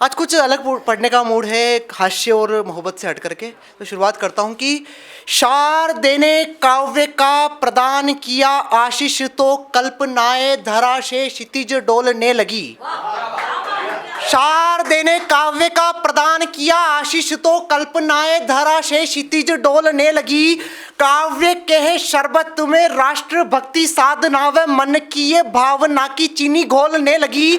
आज कुछ अलग पढ़ने का मूड है, हास्य और मोहब्बत से हट करके। तो शुरुआत करता हूँ कि शारदे ने काव्य का प्रदान किया आशीष, तो कल्पनाएं धरा से क्षितिज डोलने लगी। शारदे ने काव्य का प्रदान किया आशीष, तो कल्पनाएं धरा से क्षितिज डोलने लगी। काव्य के शरबत में राष्ट्र भक्ति साधना व मन की ये भावना की चीनी घोलने लगी।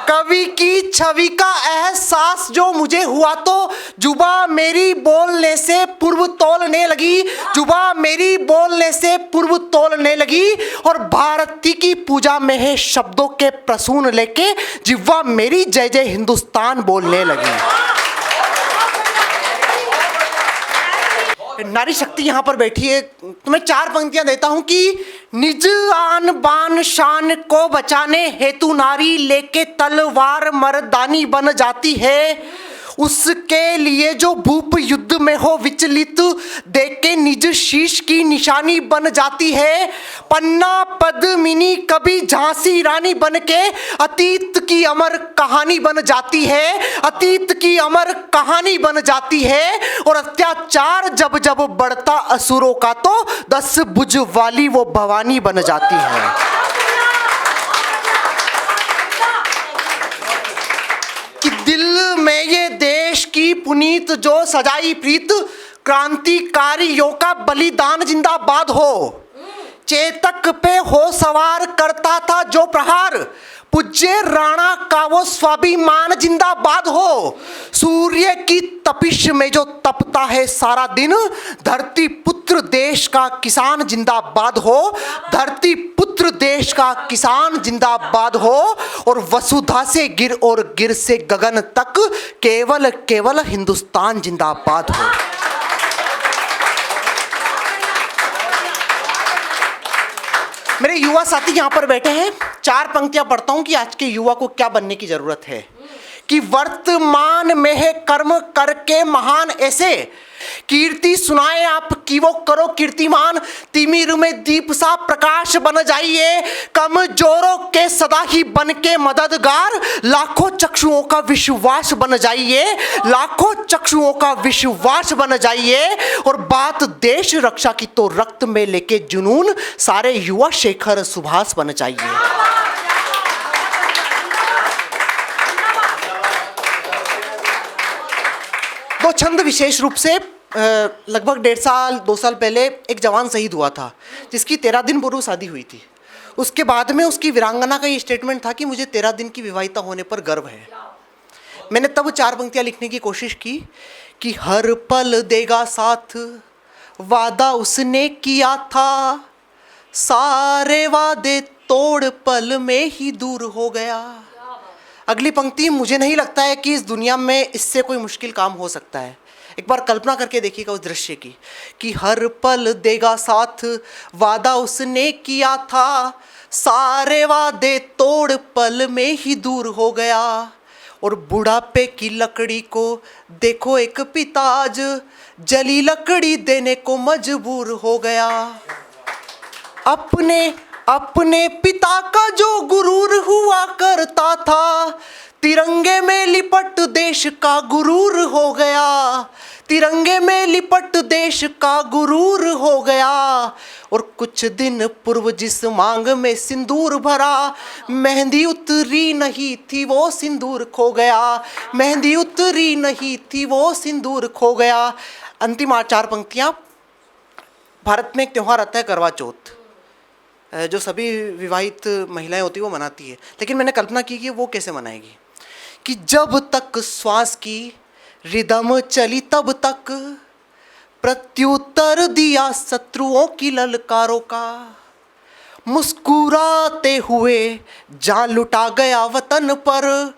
कवि की छवि का एहसास जो मुझे हुआ, तो जुबा मेरी बोलने से पूर्व तोलने लगी। जुबा मेरी बोलने से पूर्व तोलने लगी। और भारती की पूजा में है शब्दों के प्रसून लेके जिह्वा मेरी जय जय हिंदुस्तान बोलने लगी। नारी शक्ति यहाँ पर बैठी है। तुम्हें 4 पंक्तियां देता हूं कि निज आन बान शान को बचाने हेतु नारी लेके तलवार मर्दानी बन जाती है। उसके लिए जो भूप युद्ध में हो विचलित, देख के निज शीश की निशानी बन जाती है। पन्ना पद्मिनी कभी झांसी रानी बन के अतीत की अमर कहानी बन जाती है। अतीत की अमर कहानी बन जाती है। और अत्याचार जब जब बढ़ता असुरों का, तो 10 भुज वाली वो भवानी बन जाती है। कि दिल में ये देश की पुनीत जो सजाई प्रीत, क्रांतिकारियों का बलिदान जिंदाबाद हो। चेतक पे हो सवार करता था जो प्रहार, पूज्य राणा का वो स्वाभिमान जिंदाबाद हो। सूर्य की तपिश में जो तपता है सारा दिन, धरती पुत्र देश का किसान जिंदाबाद हो। धरती पुत्र देश का किसान जिंदाबाद हो। और वसुधा से गिर और गिर से गगन तक केवल केवल हिंदुस्तान जिंदाबाद हो। मेरे युवा साथी यहाँ पर बैठे हैं। 4 पंक्तियां पढ़ता हूं कि आज के युवा को क्या बनने की जरूरत है। कि वर्तमान में है कर्म करके महान ऐसे, कीर्ति सुनाए आप कि वो करो कीर्तिमान। तिमिर में दीप सा प्रकाश बन जाइए, कमजोरों के सदा ही बन के मददगार। लाखों चक्षुओं का विश्वास बन जाइए, लाखों चक्षुओं का विश्वास बन जाइए। और बात देश रक्षा की, तो रक्त में लेके जुनून सारे युवा शेखर सुभाष बन जाइए। दो छंद विशेष रूप से लगभग 1.5 साल 2 साल पहले एक जवान शहीद हुआ था, जिसकी 13 दिन पूर्व शादी हुई थी। उसके बाद में उसकी वीरांगना का ये स्टेटमेंट था कि मुझे 13 दिन की विवाहिता होने पर गर्व है। मैंने तब 4 पंक्तियां लिखने की कोशिश की कि हर पल देगा साथ, वादा उसने किया था, सारे वादे तोड़ पल में ही दूर हो गया। अगली पंक्ति, मुझे नहीं लगता है कि इस दुनिया में इससे कोई मुश्किल काम हो सकता है। एक बार कल्पना करके देखिएगा उस दृश्य की कि हर पल देगा साथ, वादा उसने किया था, सारे वादे तोड़ पल में ही दूर हो गया। और बुढ़ापे की लकड़ी को देखो एक पिता आज जली लकड़ी देने को मजबूर हो गया। अपने पिता का जो गुरूर हुआ करता था, तिरंगे में लिपट देश का गुरूर हो गया। तिरंगे में लिपट देश का गुरूर हो गया। और कुछ दिन पूर्व जिस मांग में सिंदूर भरा, मेहंदी उतरी नहीं थी वो सिंदूर खो गया। मेहंदी उतरी नहीं थी वो सिंदूर खो गया। अंतिम 4 पंक्तियां। भारत में एक त्यौहार आता है करवा चौथ, जो सभी विवाहित महिलाएं होती है वो मनाती है। लेकिन मैंने कल्पना की कि वो कैसे मनाएगी। कि जब तक श्वास की रिदम चली तब तक प्रत्युत्तर दिया शत्रुओं की ललकारों का। मुस्कुराते हुए जान लुटा गया वतन पर,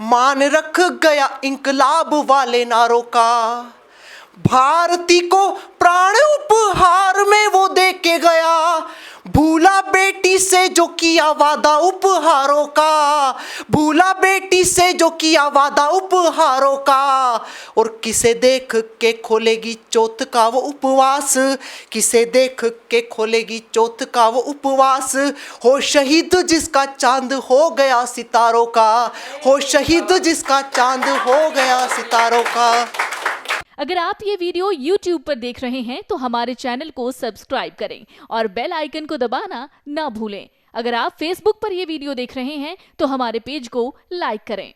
मान रख गया इंकलाब वाले नारों का। भारती को प्राण उपहार में वो दे के गया, भूला बेटी से जो किया वादा उपहारों का, भूला बेटी से जो किया वादा उपहारों का, और किसे देख के खोलेगी चौथ का वो उपवास, किसे देख के खोलेगी चौथ का वो उपवास। हो शहीद जिसका चांद हो गया सितारों का, हो शहीद जिसका चांद हो गया सितारों का। अगर आप ये वीडियो YouTube पर देख रहे हैं तो हमारे चैनल को सब्सक्राइब करें और बेल आइकन को दबाना ना भूलें। अगर आप Facebook पर ये वीडियो देख रहे हैं तो हमारे पेज को लाइक करें।